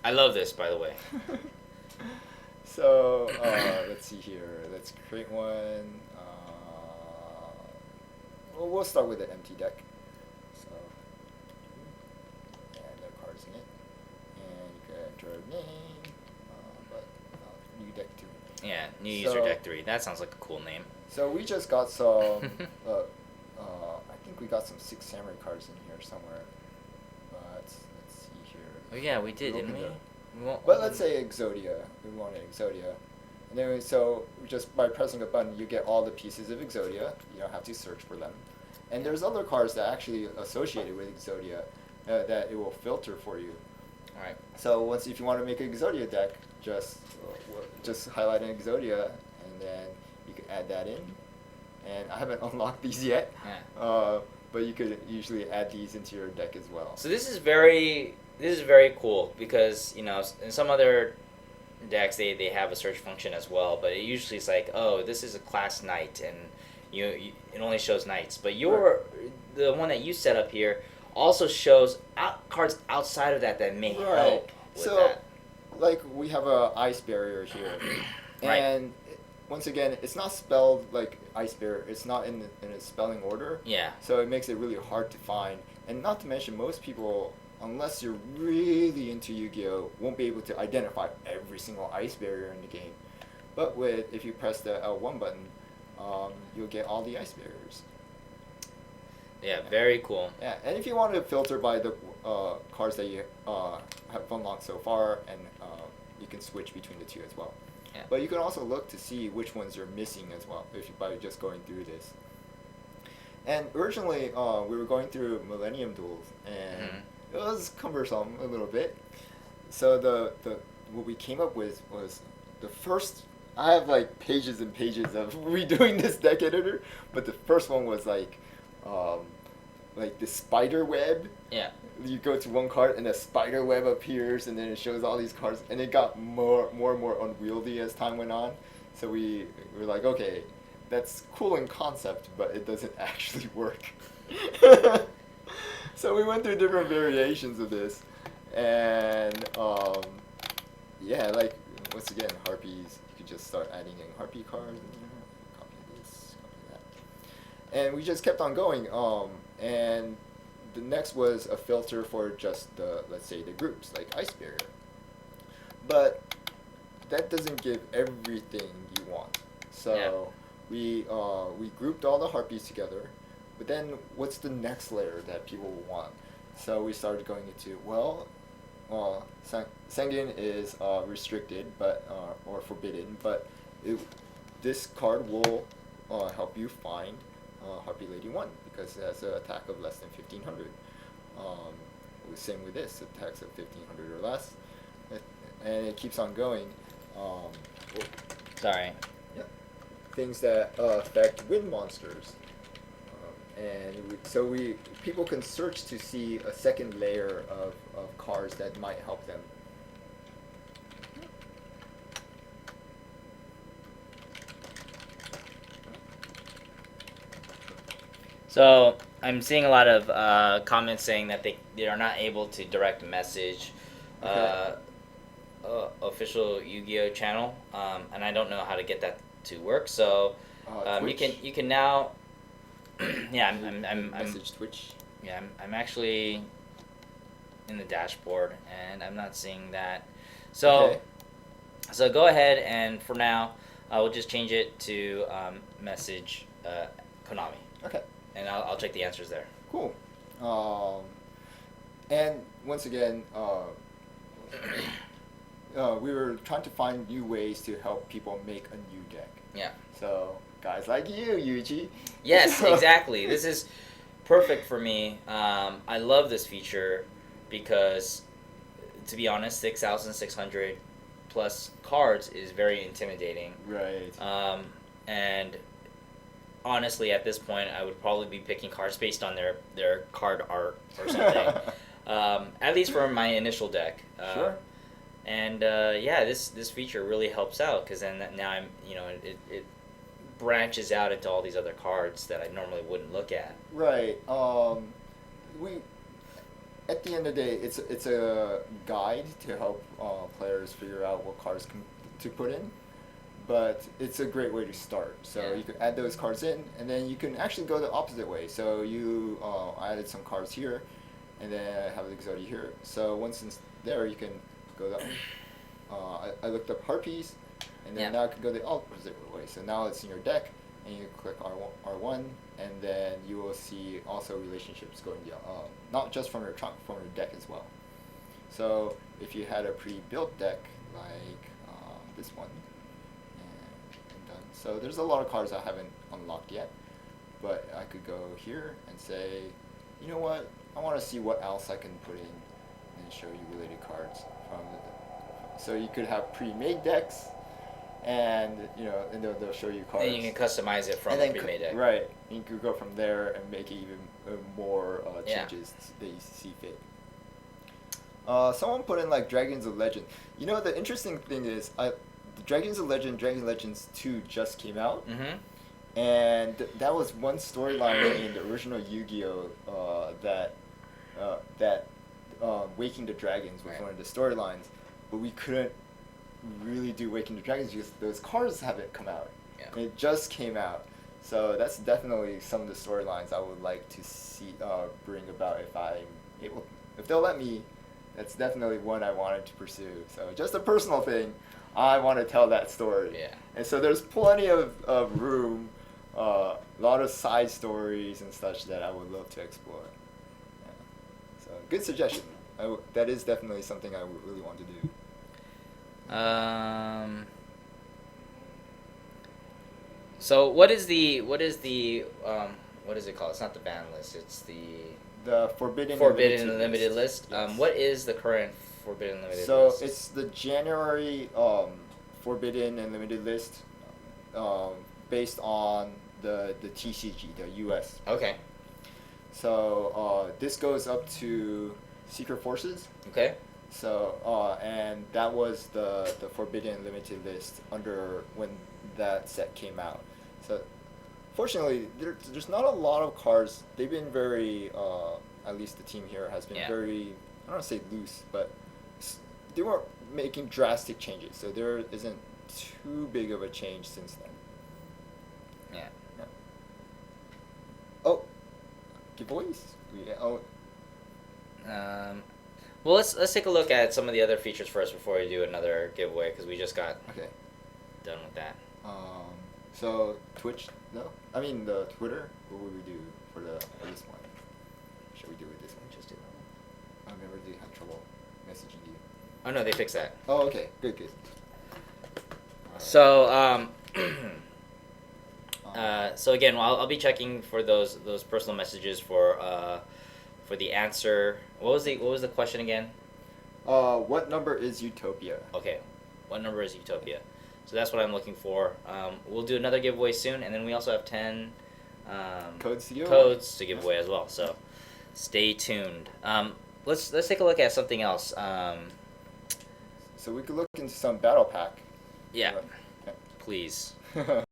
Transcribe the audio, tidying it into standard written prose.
I love this, by the way. So let's see here. Let's create one. We'll start with the empty deck. So and the cards in it, and you can enter a name, but new deck two. Yeah, new user So deck 3. That sounds like a cool name. so we just got some. I think we got some Six Samurai cards in here somewhere. But let's see here. Oh yeah, we did, didn't we? But let's say Exodia. We wanted Exodia. And then so just by pressing a button, you get all the pieces of Exodia. You don't have to search for them. And there's other cards that actually associated with Exodia that it will filter for you. All right. So once if you want to make an Exodia deck, just highlight an Exodia, and then you can add that in. And I haven't unlocked these yet. Yeah. But you could usually add these into your deck as well. So this is very cool because in some other decks they have a search function as well, but it usually is like, oh, this is a class knight and you it only shows knights, but the one that you set up here also shows cards outside of that may help with so, that. like we have a ice barrier here, Right. and once again, it's not spelled like ice barrier. It's not in a spelling order. Yeah. So it makes it really hard to find, and not to mention most people, unless you're really into Yu-Gi-Oh, won't be able to identify every single ice barrier in the game. But if you press the L1 button, you'll get all the ice barriers. Yeah, very cool. Yeah, and if you want to filter by the cards that you have unlocked so far, and you can switch between the two as well. Yeah. But you can also look to see which ones you're missing as well by just going through this. And originally, we were going through Millennium Duels, and it was cumbersome a little bit. So what we came up with was the first. I have like pages and pages of redoing this deck editor, but the first one was like the spider web. Yeah. You go to one card and a spider web appears, and then it shows all these cards, and it got more and more unwieldy as time went on. So we were like, okay, that's cool in concept, but it doesn't actually work. So we went through different variations of this, and yeah, like once again, harpies. You could just start adding in harpy cards. Copy this, copy that, and we just kept on going. And the next was a filter for just let's say the groups like Ice Barrier. But that doesn't give everything you want. So we grouped all the harpies together. But then what's the next layer that people will want? So we started going into Sengen is restricted, but or forbidden. But this card will help you find Harpy Lady 1 because it has an attack of less than 1500. Same with this, attacks of 1500 or less, and it keeps on going. Sorry. Yeah. Things that affect wind monsters, so people can search to see a second layer of cards that might help them. So I'm seeing a lot of comments saying that they are not able to direct message official Yu-Gi-Oh channel, and I don't know how to get that to work. So you can now. Yeah, I'm message Twitch. Yeah, I'm actually in the dashboard, and I'm not seeing that. So so go ahead, and for now, we'll just change it to message Konami. Okay. And I'll check the answers there. Cool. And once again, we were trying to find new ways to help people make a new deck. Yeah. So guys like you, Yuichi. Yes, exactly. This is perfect for me. I love this feature because, to be honest, 6,600 plus cards is very intimidating. Right. And honestly, at this point, I would probably be picking cards based on their card art or something. At least for my initial deck. Sure. And yeah, this feature really helps out because then now I'm it branches out into all these other cards that I normally wouldn't look at. Right. at the end of the day, it's a guide to help players figure out what cards to put in, but it's a great way to start. So Yeah. you can add those cards in, and then you can actually go the opposite way. So you added some cards here, and then I have the Exodia here. So once it's there, you can go the. I looked up Harpies, and then Yeah. now I can go the opposite way. So now it's in your deck, and you click R1, and then you will see also relationships going not just from your trunk, from your deck as well. So if you had a pre-built deck like this one, and done. So there's a lot of cards I haven't unlocked yet, but I could go here and say, you know what, I want to see what else I can put in and show you related cards from the. So you could have pre-made decks, and and they'll show you cards. And you can customize it from and the then pre-made deck. Right, you could go from there and make it even more Yeah. changes that you see fit. Someone put in like Dragons of Legend. You know, the interesting thing is, Dragons of Legend, Dragon Legends 2 just came out, Mm-hmm. and that was one storyline in the original Yu-Gi-Oh! That Waking the Dragons was Right. one of the storylines, but we couldn't really do Waking the Dragons because those cards haven't come out. Yeah. It just came out, so that's definitely some of the storylines I would like to see bring about if I'm able, if they'll let me. That's definitely one I wanted to pursue. So just a personal thing, I want to tell that story. Yeah. And so there's plenty of room, a lot of side stories and such that I would love to explore. Yeah. So good suggestion. That is definitely something I would really want to do. So what is it called? It's not the ban list. It's The Forbidden Limited list. Yes. What is the current Forbidden Limited So list? it's the January Forbidden and Limited list, based on the TCG, the US. Okay. So this goes up to Secret Forces. Okay. So and that was the Forbidden Limited list under when that set came out. So fortunately, there's not a lot of cards. They've been very, at least the team here has been very, I don't want to say loose, but they weren't making drastic changes. So there isn't too big of a change since then. Yeah. Yeah. Oh, giveaways. Well, let's take a look at some of the other features first before we do another giveaway because we just got Okay. done with that. So Twitch, no? I mean the Twitter. What would we do for this one? Should we do it this one? Just do that one. I never really had trouble messaging you. Oh no, they fixed that. Oh, okay. Good. So so again, I'll be checking for those personal messages for the answer. What was the question again? What number is Utopia? Okay, what number is Utopia? So that's what I'm looking for. We'll do another giveaway soon, and then we also have 10 codes to give away as well. So stay tuned. Let's take a look at something else. So we could look into some battle pack. Yeah, please.